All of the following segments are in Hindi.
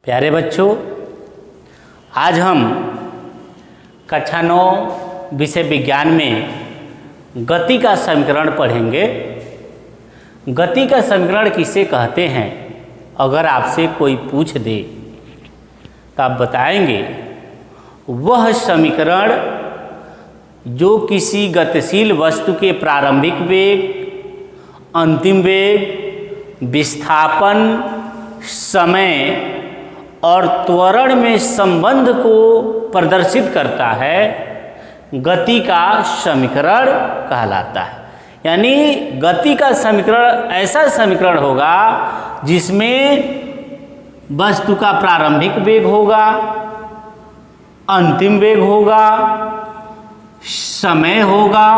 प्यारे बच्चों, आज हम कक्षा 9 विषय विज्ञान में गति का समीकरण पढ़ेंगे। गति का समीकरण किसे कहते हैं? अगर आपसे कोई पूछ दे तो आप बताएंगे वह समीकरण जो किसी गतिशील वस्तु के प्रारंभिक वेग, अंतिम वेग, विस्थापन, समय और त्वरण में संबंध को प्रदर्शित करता है, गति का समीकरण कहलाता है। यानी गति का समीकरण ऐसा समीकरण होगा जिसमें वस्तु का प्रारंभिक वेग होगा, अंतिम वेग होगा, समय होगा,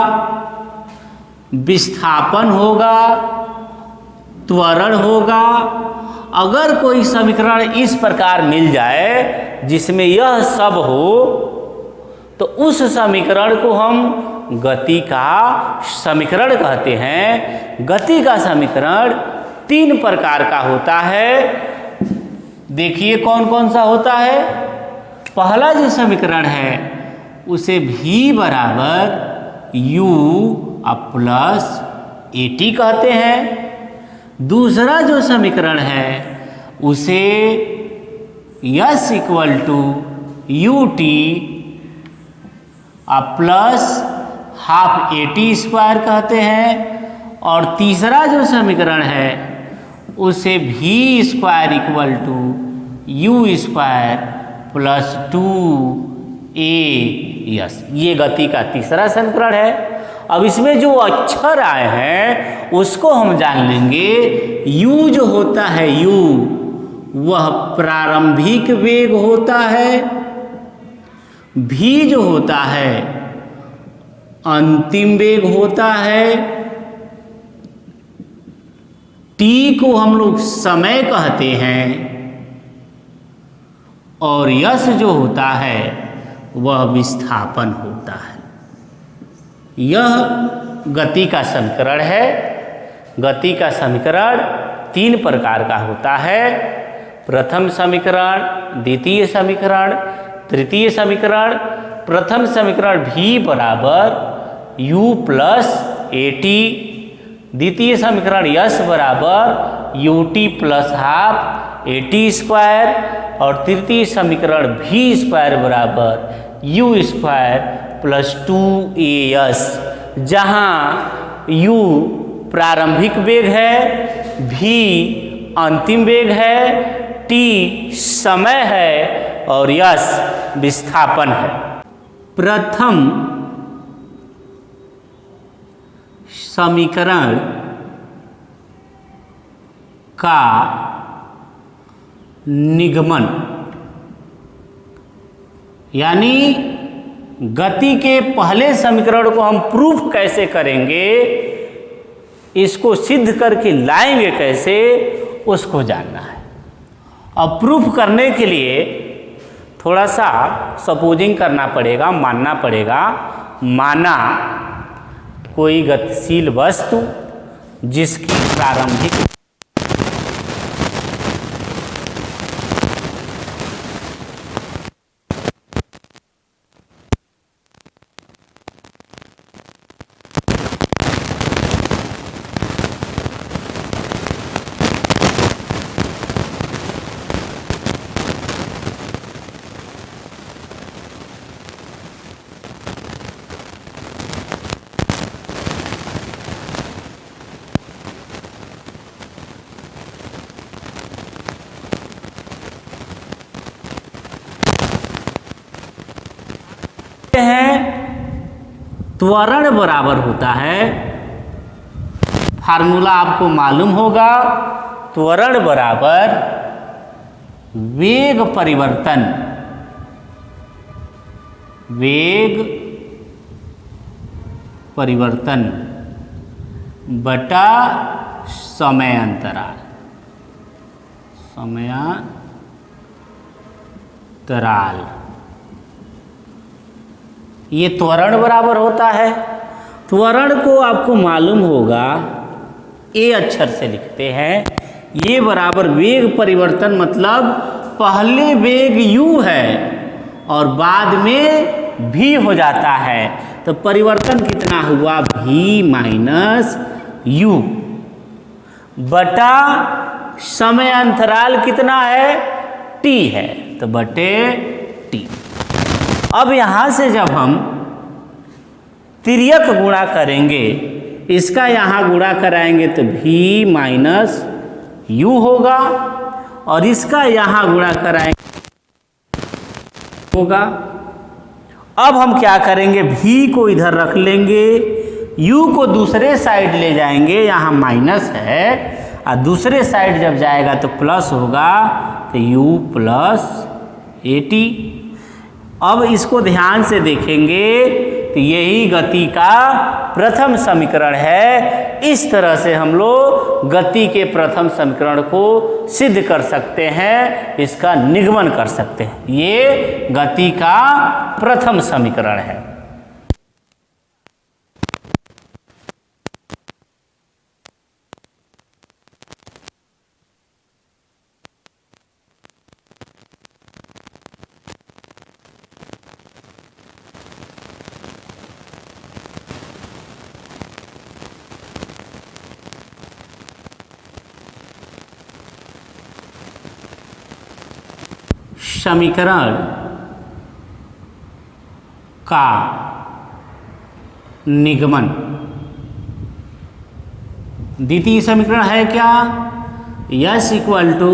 विस्थापन होगा, त्वरण होगा। अगर कोई समीकरण इस प्रकार मिल जाए जिसमें यह सब हो तो उस समीकरण को हम गति का समीकरण कहते हैं। गति का समीकरण 3 प्रकार का होता है। देखिए कौन कौन सा होता है। पहला जो समीकरण है उसे v बराबर u प्लस at कहते हैं। दूसरा जो समीकरण है उसे s equal to ut plus half at square कहते हैं। और तीसरा जो समीकरण है उसे v square equal to u square plus 2as, ये गति का तीसरा समीकरण है। अब इसमें जो अक्षर आए हैं उसको हम जान लेंगे। u जो होता है u वह प्रारंभिक वेग होता है, v जो होता है अंतिम वेग होता है, t को हम लोग समय कहते हैं और s जो होता है वह विस्थापन होता है। यह गति का समीकरण है। गति का समीकरण 3 प्रकार का होता है। प्रथम समीकरण, द्वितीय समीकरण, तृतीय समीकरण। प्रथम समीकरण v बराबर u प्लस at, द्वितीय समीकरण s बराबर ut plus half at square और तृतीय समीकरण v स्क्वायर बराबर u स्क्वायर प्लस 2as, जहाँ u प्रारंभिक वेग है, v अंतिम वेग है, t समय है और s विस्थापन है। प्रथम समीकरण का निगमन, यानी गति के पहले समीकरण को हम प्रूफ कैसे करेंगे, इसको सिद्ध करके लाएंगे कैसे, उसको जानना है। अब प्रूफ करने के लिए थोड़ा सा सपोजिंग करना पड़ेगा, मानना पड़ेगा। माना कोई गतिशील वस्तु जिसकी प्रारंभिक है, त्वरण बराबर होता है, फार्मूला आपको मालूम होगा, त्वरण बराबर वेग परिवर्तन, वेग परिवर्तन बटा समय अंतराल, समयांतराल, ये त्वरण बराबर होता है। त्वरण को आपको मालूम होगा, ए अक्षर से लिखते हैं। ये बराबर वेग परिवर्तन मतलब पहले वेग u है और बाद में v हो जाता है, तो परिवर्तन कितना हुआ, v माइनस u बटा समय अंतराल कितना है, t है, तो बटे t। अब यहां से जब हम तिर्यक गुणा करेंगे, इसका यहाँ गुणा कराएंगे तो v माइनस u होगा और इसका यहाँ गुणा कराएंगे होगा। अब हम क्या करेंगे, v को इधर रख लेंगे, u को दूसरे साइड ले जाएंगे, यहाँ माइनस है और दूसरे साइड जब जाएगा तो प्लस होगा, तो u प्लस at। अब इसको ध्यान से देखेंगे तो यही गति का प्रथम समीकरण है। इस तरह से हम लोग गति के प्रथम समीकरण को सिद्ध कर सकते हैं, इसका निगमन कर सकते हैं। ये गति का प्रथम समीकरण है। समीकरण का निगमन, द्वितीय समीकरण है क्या, S equal to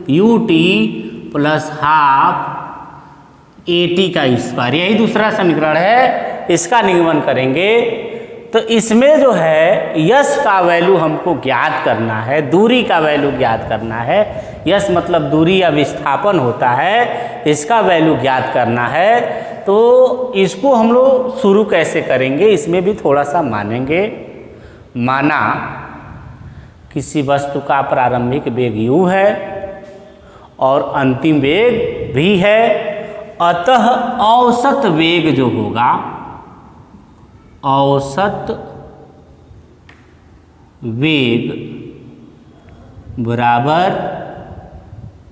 u t plus half a t का स्क्वायर, यही दूसरा समीकरण है। इसका निगमन करेंगे तो इसमें जो है यस का वैल्यू हमको ज्ञात करना है, दूरी का वैल्यू ज्ञात करना है। यस मतलब दूरी या विस्थापन होता है, इसका वैल्यू ज्ञात करना है। तो इसको हम लोग शुरू कैसे करेंगे, इसमें भी थोड़ा सा मानेंगे। माना किसी वस्तु का प्रारंभिक वेग u है और अंतिम वेग v है, अतः औसत वेग जो होगा, औसत वेग बराबर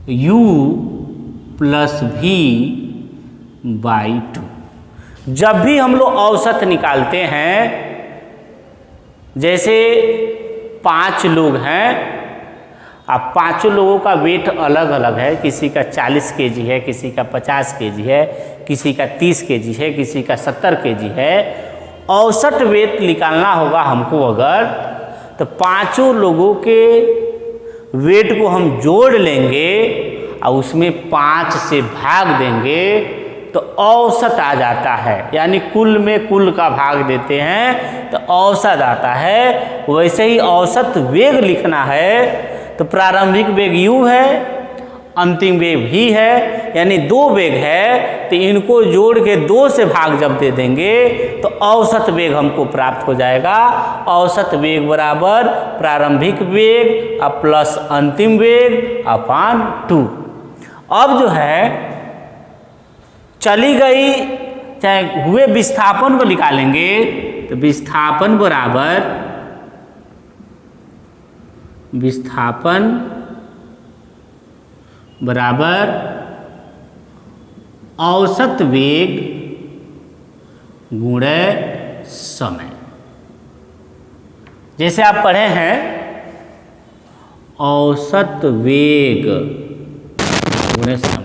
u प्लस v बाई 2। जब भी हम लोग औसत निकालते हैं, जैसे 5 लोग हैं, अब 5 लोगों का वेट अलग अलग है, किसी का 40 kg है, किसी का 50 kg है, किसी का 30 kg है, किसी का 70 kg है। औसत वेट निकालना होगा हमको अगर, तो 5 लोगों के वेट को हम जोड़ लेंगे और उसमें 5 से भाग देंगे तो औसत आ जाता है। यानी कुल में कुल का भाग देते हैं तो औसत आता है। वैसे ही औसत वेग लिखना है तो प्रारंभिक वेग u है, अंतिम वेग v है, यानी 2 वेग है, तो इनको जोड़ के 2 से भाग जब दे देंगे तो औसत वेग हमको प्राप्त हो जाएगा। औसत वेग बराबर प्रारंभिक वेग प्लस अंतिम वेग अपान 2। अब जो है चली गई, चाहे हुए विस्थापन को निकालेंगे तो विस्थापन बराबर औसत वेग गुणे समय। जैसे आप पढ़े हैं औसत वेग गुणे समय।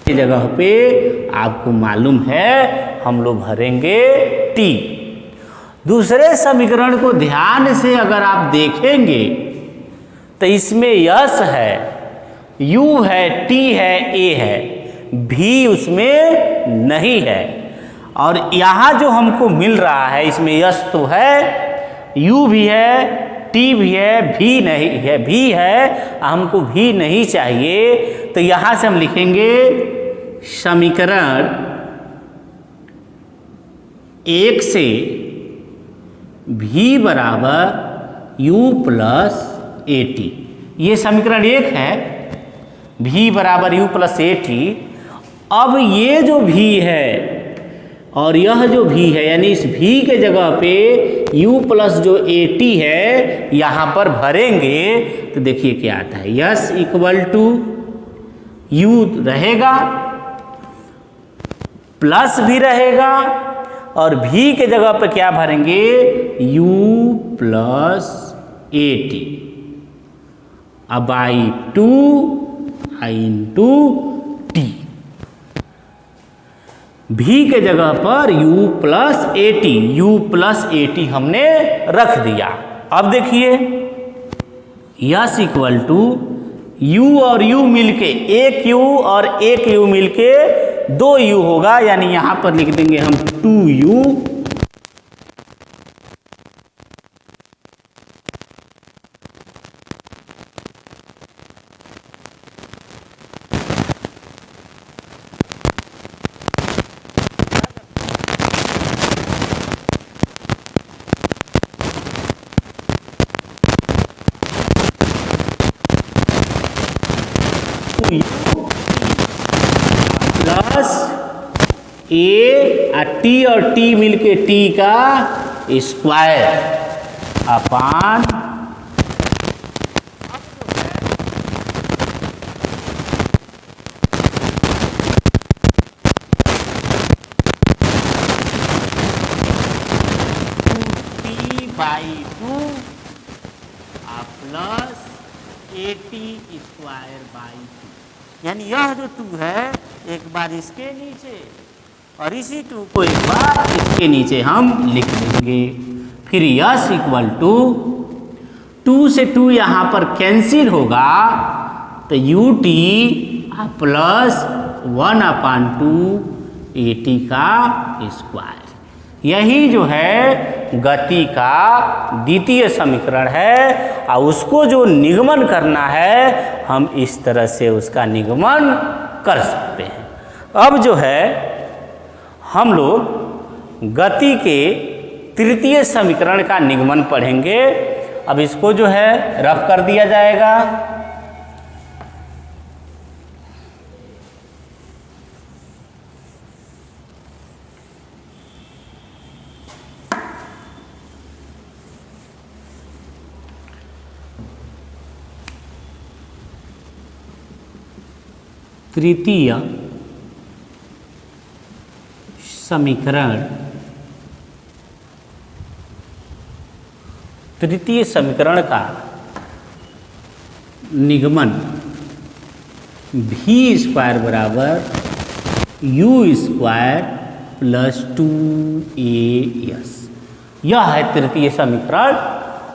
जगह पे आपको मालूम है हम लोग भरेंगे t। दूसरे समीकरण को ध्यान से अगर आप देखेंगे तो इसमें यस है, u है, t है, a है, भी उसमें नहीं है। और यहाँ जो हमको मिल रहा है इसमें यस तो है, यू भी है, टी भी है, भी नहीं है, भी है, हमको भी नहीं चाहिए। तो यहाँ से हम लिखेंगे समीकरण 1 से भी बराबर u प्लस ए टी। ये समीकरण 1 है, भी बराबर u प्लस ए टी। अब ये जो भी है और यह जो भी है, यानी इस भी के जगह पे u प्लस जो ए टी है यहाँ पर भरेंगे तो देखिए क्या आता है, यस इक्वल टू u रहेगा, प्लस भी रहेगा, और भी के जगह पे क्या भरेंगे, u प्लस ए टी। अब आई टू आई इंटू टी, भी के जगह पर u plus A T, u plus A T हमने रख दिया। अब देखिए यस इक्वल टू u और u मिलके, एक u और एक u मिलके 2u होगा, यानी यहां पर लिख देंगे हम 2u प्लस ए टी और टी मिलके टी का square upon by 2 plus A T square by 2। यानी यह जो 2 है एक बार इसके नीचे और इसी 2 को एक बार इसके नीचे हम लिख देंगे। फिर यस इक्वल टू 2 से 2 यहाँ पर कैंसिल होगा तो you t plus 1/2 A t का स्क्वायर। यही जो है गति का द्वितीय समीकरण है, और उसको जो निगमन करना है हम इस तरह से उसका निगमन कर सकते हैं। अब जो है हम लोग गति के तृतीय समीकरण का निगमन पढ़ेंगे। अब इसको जो है रफ कर दिया जाएगा। तृतीय समीकरण, तृतीय समीकरण का निगमन भी स्क्वायर बराबर यू स्क्वायर प्लस 2as। यह है तृतीय समीकरण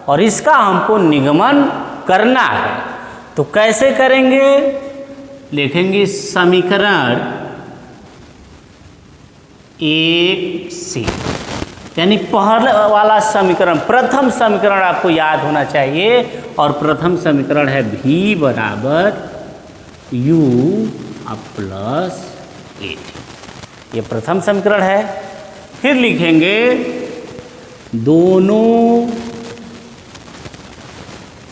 और इसका हमको निगमन करना है। तो कैसे करेंगे, लिखेंगे समीकरण 1 से, यानी पहला वाला समीकरण, प्रथम समीकरण आपको याद होना चाहिए। और प्रथम समीकरण है v बराबर u प्लस ए टी। ये प्रथम समीकरण है। फिर लिखेंगे दोनों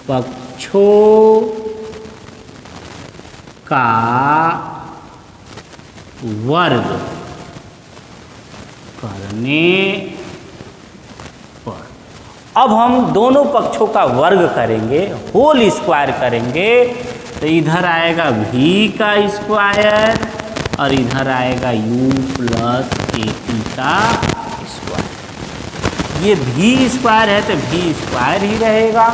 पक्षों का वर्ग करने पर। अब हम दोनों पक्षों का वर्ग करेंगे, होल स्क्वायर करेंगे, तो इधर आएगा v का स्क्वायर और इधर आएगा u प्लस ए टी का स्क्वायर। ये v स्क्वायर है तो v स्क्वायर ही रहेगा।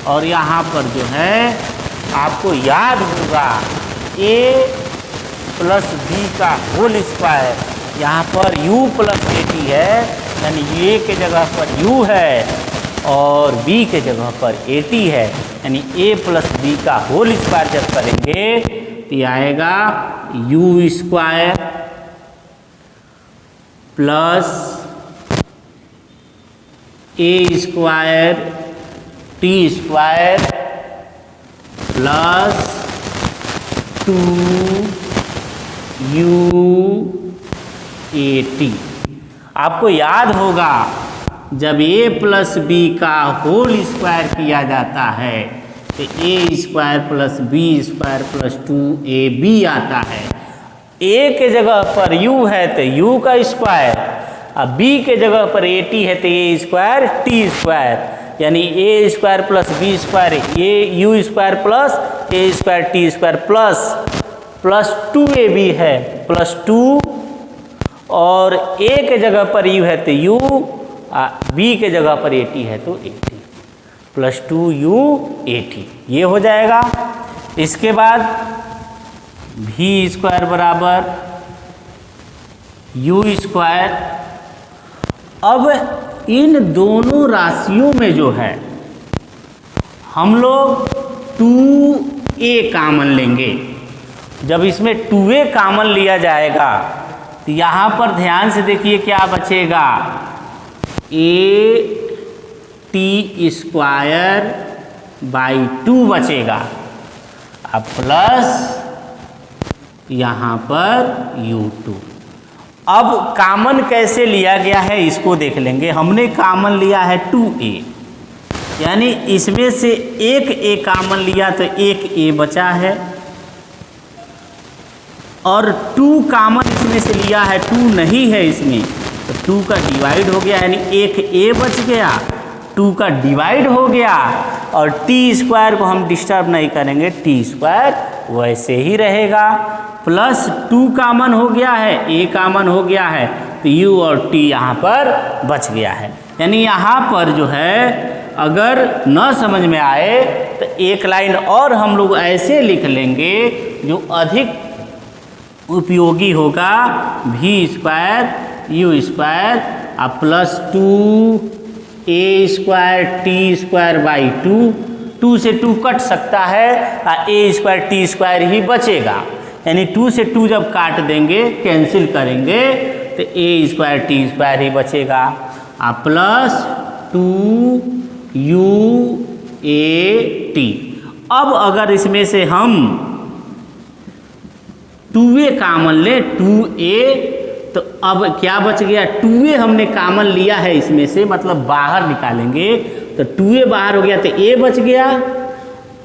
और यहाँ पर जो है आपको याद होगा a प्लस b का होल स्क्वायर, यहाँ पर u प्लस ए टी है, यानी a के जगह पर u है और b के जगह पर ए टी है, यानी a प्लस b का होल स्क्वायर जब करेंगे तो आएगा U square plus A square T square plus 2UAT। आपको याद होगा जब a प्लस बी का होल स्क्वायर किया जाता है तो A square plus B square plus 2AB आता है। a के जगह पर u है तो u का स्क्वायर, अब b के जगह पर AT है तो a स्क्वायर t स्क्वायर, यानी a square plus B square a u square plus a square t square plus 2AB है प्लस 2, और a के जगह पर u है तो u, b के जगह पर AT है तो AT प्लस 2UAT ये हो जाएगा। इसके बाद v स्क्वायर बराबर u स्क्वायर। अब इन दोनों राशियों में जो है हम लोग 2a कॉमन लेंगे। जब इसमें 2a कॉमन लिया जाएगा तो यहाँ पर ध्यान से देखिए क्या बचेगा, AT स्क्वायर बाई 2 बचेगा, अब प्लस यहाँ पर U2। अब कॉमन कैसे लिया गया है इसको देख लेंगे। हमने कॉमन लिया है 2a, यानी इसमें से एक a कॉमन लिया तो एक a बचा है, और 2 कॉमन इसमें से लिया है, 2 नहीं है इसमें तो 2 का डिवाइड हो गया, यानी एक a बच गया, 2 का डिवाइड हो गया, और t स्क्वायर को हम डिस्टर्ब नहीं करेंगे, t स्क्वायर वैसे ही रहेगा, प्लस 2 कॉमन हो गया है, a कॉमन हो गया है तो u और t यहाँ पर बच गया है। यानी यहाँ पर जो है अगर न समझ में आए तो एक लाइन और हम लोग ऐसे लिख लेंगे जो अधिक उपयोगी होगा, v square u square plus 2a square T square by 2 से 2 कट सकता है, a स्क्वायर टी स्क्वायर ही बचेगा, यानी 2 से 2 जब काट देंगे कैंसिल करेंगे तो a स्क्वायर टी स्क्वायर ही बचेगा, प्लस 2UAT। अब अगर इसमें से हम 2a कॉमन ले 2a, तो अब क्या बच गया, 2a हमने कॉमन लिया है इसमें से, मतलब बाहर निकालेंगे तो 2a बाहर हो गया तो a बच गया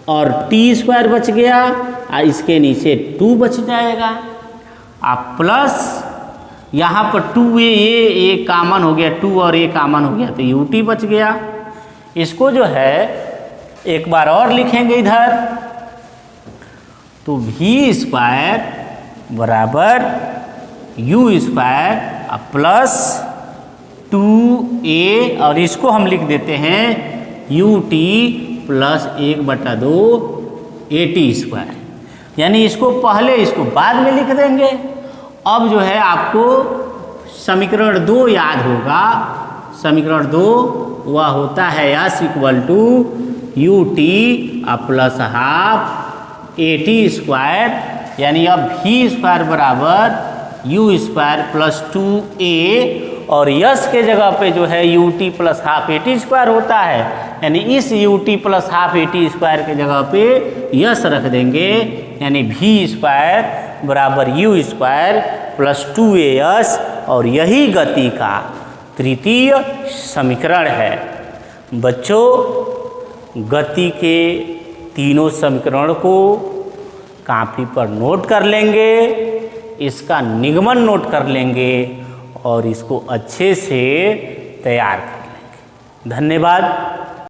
और t स्क्वायर बच गया, और इसके नीचे 2 बच जाएगा, प्लस यहाँ पर 2a a कॉमन हो गया, 2 और a कॉमन हो गया तो UT बच गया। इसको जो है एक बार और लिखेंगे इधर, तो v स्क्वायर बराबर u स्क्वायर प्लस 2a, और इसको हम लिख देते हैं UT प्लस 1/2 AT स्क्वायर, यानी इसको पहले इसको बाद में लिख देंगे। अब जो है आपको समीकरण 2 याद होगा, समीकरण 2 वह होता है S equal to UT plus half AT square, यानी अब v स्क्वायर बराबर u स्क्वायर प्लस 2a, और यस के जगह पे जो है UT plus half AT square होता है, यानी इस UT plus half AT square के जगह पे यस रख देंगे, यानी v स्क्वायर बराबर u स्क्वायर प्लस 2as, और यही गति का तृतीय समीकरण है। बच्चों, गति के तीनों समीकरण को कॉपी पर नोट कर लेंगे, इसका निगमन नोट कर लेंगे और इसको अच्छे से तैयार कर लेंगे। धन्यवाद।